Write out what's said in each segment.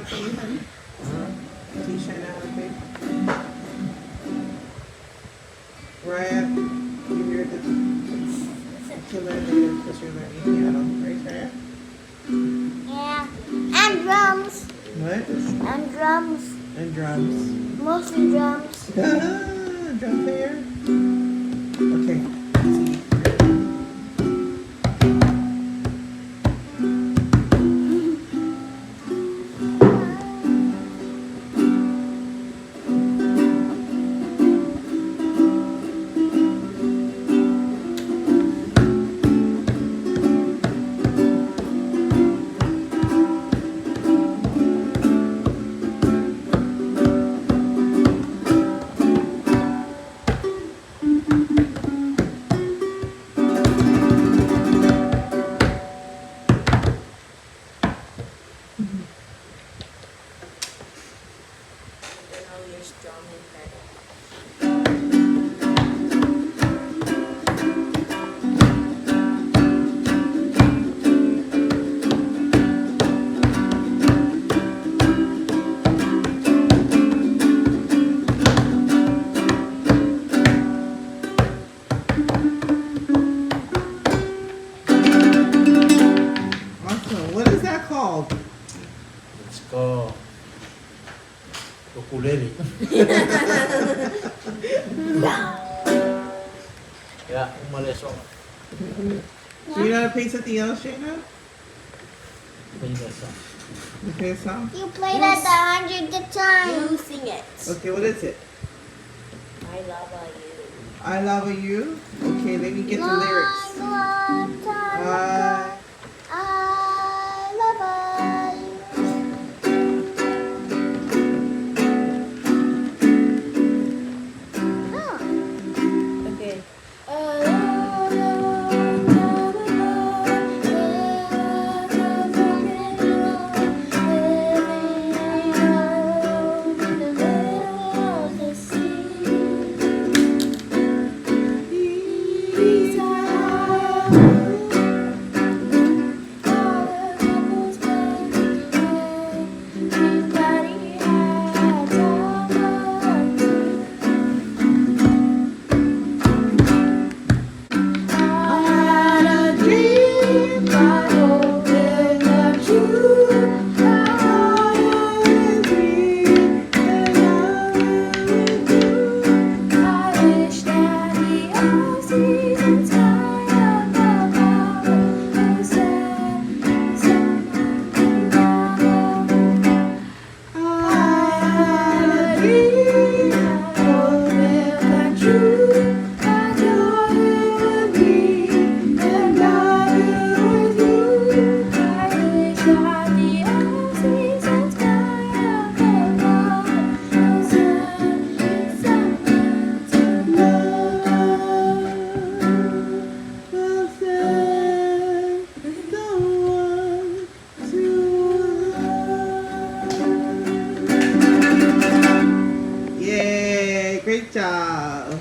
for you, honey. Teach Shinehah how to play. Raya, you hear the killer because you're learning piano, right, Raya? Yeah. And drums. What? And drums. And drums. Mostly drums. Drum player. Okay. See. What is that called? It's called ukulele. Yeah, umalis ako. Do you know how to play something else, Shinehah? Play that song. You play a song? You played at the 100th time. You sing it. Okay, what is it? I love you. I love you. Okay, let me get the lyrics. Okay. Yay, great job.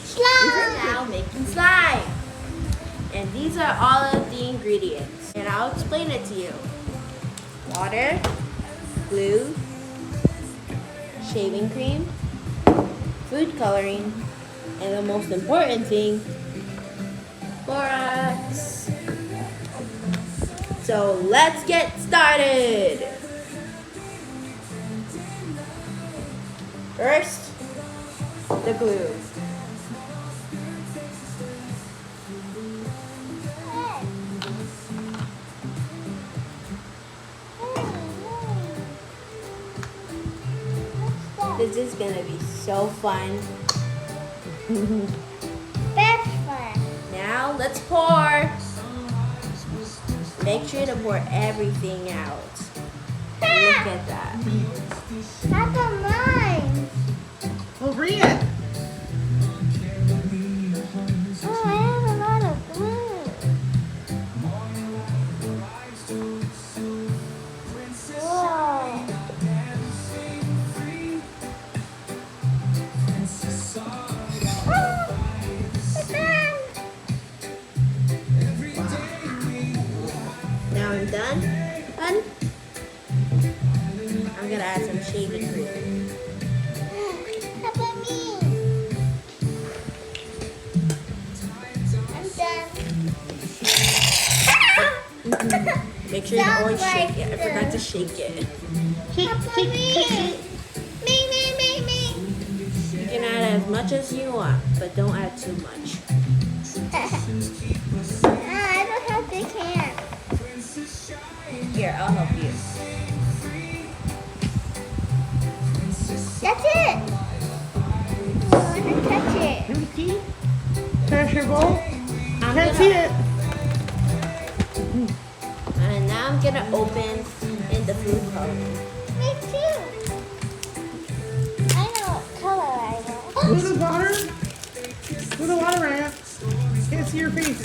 Slime. Now making slime. And these are all of the ingredients. And I'll explain it to you. Water, glue, shaving cream, food coloring, and the most important thing, borax. So let's get started. First, the glue. This is gonna be so fun. That's fun. Now let's pour. Make sure to pour everything out. Look at that. That's a mine. Well, read it. Oh, I have a lot of glue. Whoa. Now I'm done. Done. gonna add some shaving cream. How about me? I'm done. Make sure you Sounds always like shake it. I forgot to shake it. How about me? Me. You can add as much as you want, but don't add too much. I don't have the can. Here, I'll help you. That's it. I want to touch it. Let me see. Trash your bowl. I'm Can't gonna- see it. And now I'm gonna open in the food coloring. Me too. I know what color I want. With the water. With the water, Raya. Can't see your face.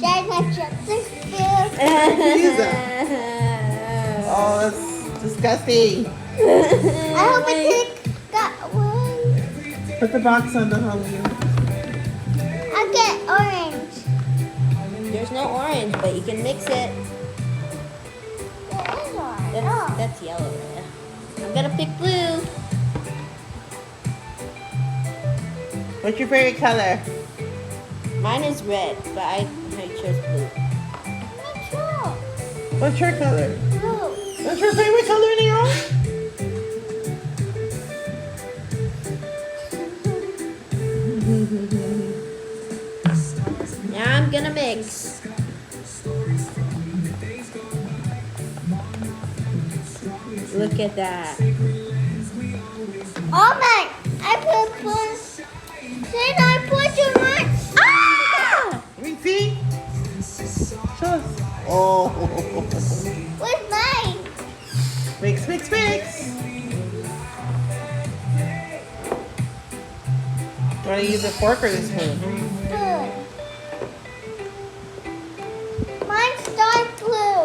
Dad, my chopstick spilled. Oh, that's disgusting. I hope it got one. Put the box on the Halloween. I'll get orange. There's no orange, but you can mix it. There is one. That's yellow. Yeah. I'm gonna pick blue. What's your favorite color? Mine is red, but I chose blue. Me too. What's your color? Blue. What's your favorite color, Nero? Now I'm gonna mix. Look at that. Oh my! I put too much. Ah! Let me see. Show us. Oh. Where's mine? Mix. Do you want to use a fork or the spoon? Blue. Mine's dark blue.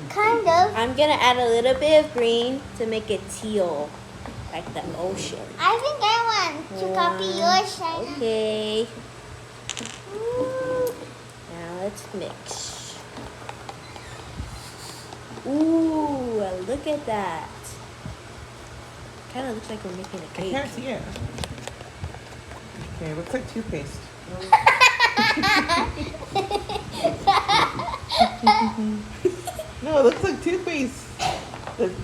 Kind of. I'm gonna add a little bit of green to make it teal, like the ocean. I think I want to copy yours, Shinehah. Okay. Now let's mix. Ooh, look at that. Kind of looks like we're making a I cake. can't see it. Okay, it looks like toothpaste. No, it looks like toothpaste.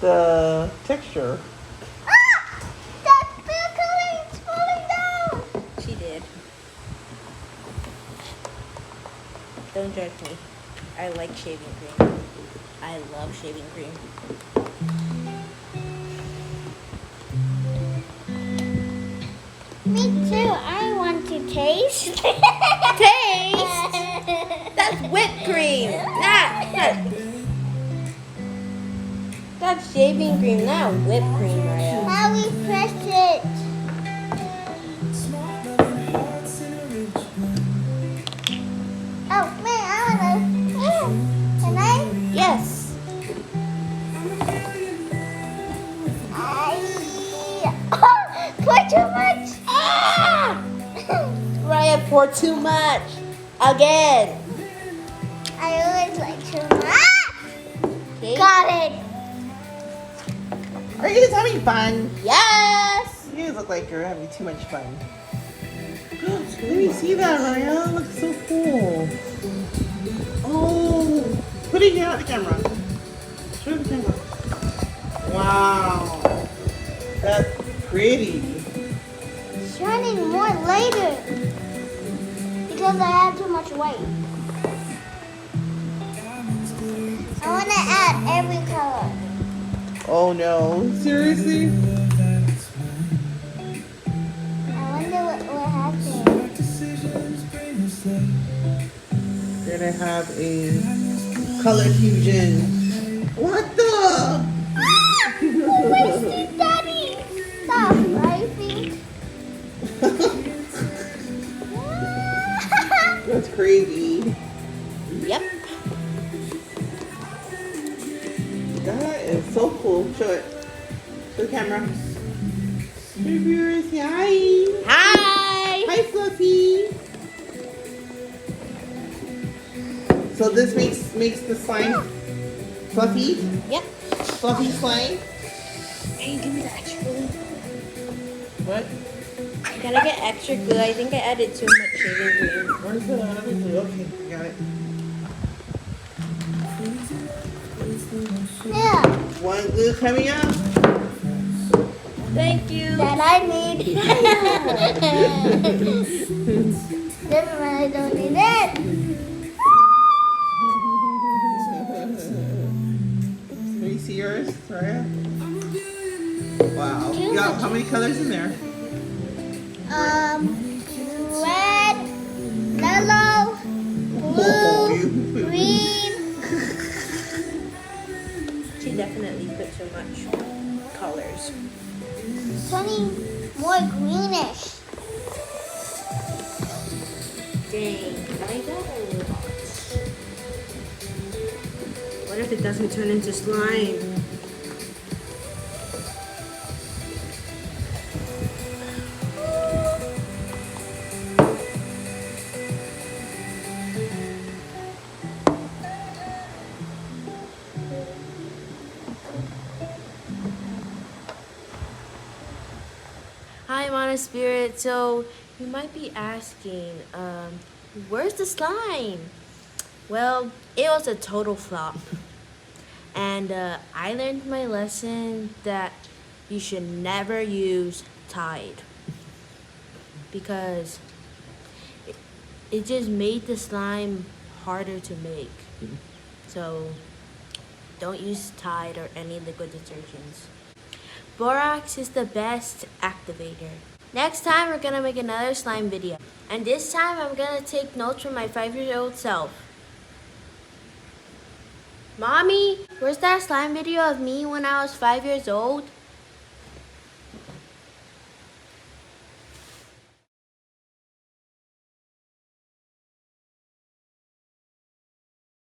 The texture. Ah! That blue color is falling down. She did. Don't judge me. I like shaving cream. I love shaving cream. Me too. I want to taste. Taste? That's whipped cream. That's shaving cream, not whipped cream, Raya. How we press it. Oh man, I wanna. Can I? Yes. Pour too much. Ah! Raya, pour too much. Again. I always like too much. Okay. Got it. Are you guys having fun? Yes. You guys look like you're having too much fun. Let me see that, Raya. It looks so cool. Oh, put it here at the camera. Show the camera. Wow, that's pretty. Shining more later because I have too much weight. I want to add every color. Oh no, seriously? I wonder what happened. You're gonna have a color fusion. What the? Ah! Who wasted Daddy? Stop, I think. That's crazy. Yep. That is so cool. Show it. Show the camera. Hey viewers, say hi. Hi. Hi Fluffy. So this makes the slime fluffy? Yep. Fluffy slime? Hey, give me the extra glue. What? You gotta get extra glue. I think I added too much shaving cream. Where's the other glue? Okay, got it. Yeah. One glue coming up. Thank you. That I need. Never mind, I don't need it. Let me see yours, Sariah. Wow. You got how many colors in there? Red, yellow, blue, green. She definitely put too much colors. Turning more greenish. Dang, I got a lot. What if it doesn't turn into slime? Hi, M.A.N.A Spirit. So you might be asking, where's the slime? Well, it was a total flop. And I learned my lesson that you should never use Tide. Because it just made the slime harder to make. So don't use Tide or any liquid detergents. Borax is the best activator. Next time we're gonna make another slime video. And this time I'm gonna take notes from my 5-year-old self. Mommy, where's that slime video of me when I was 5 years old?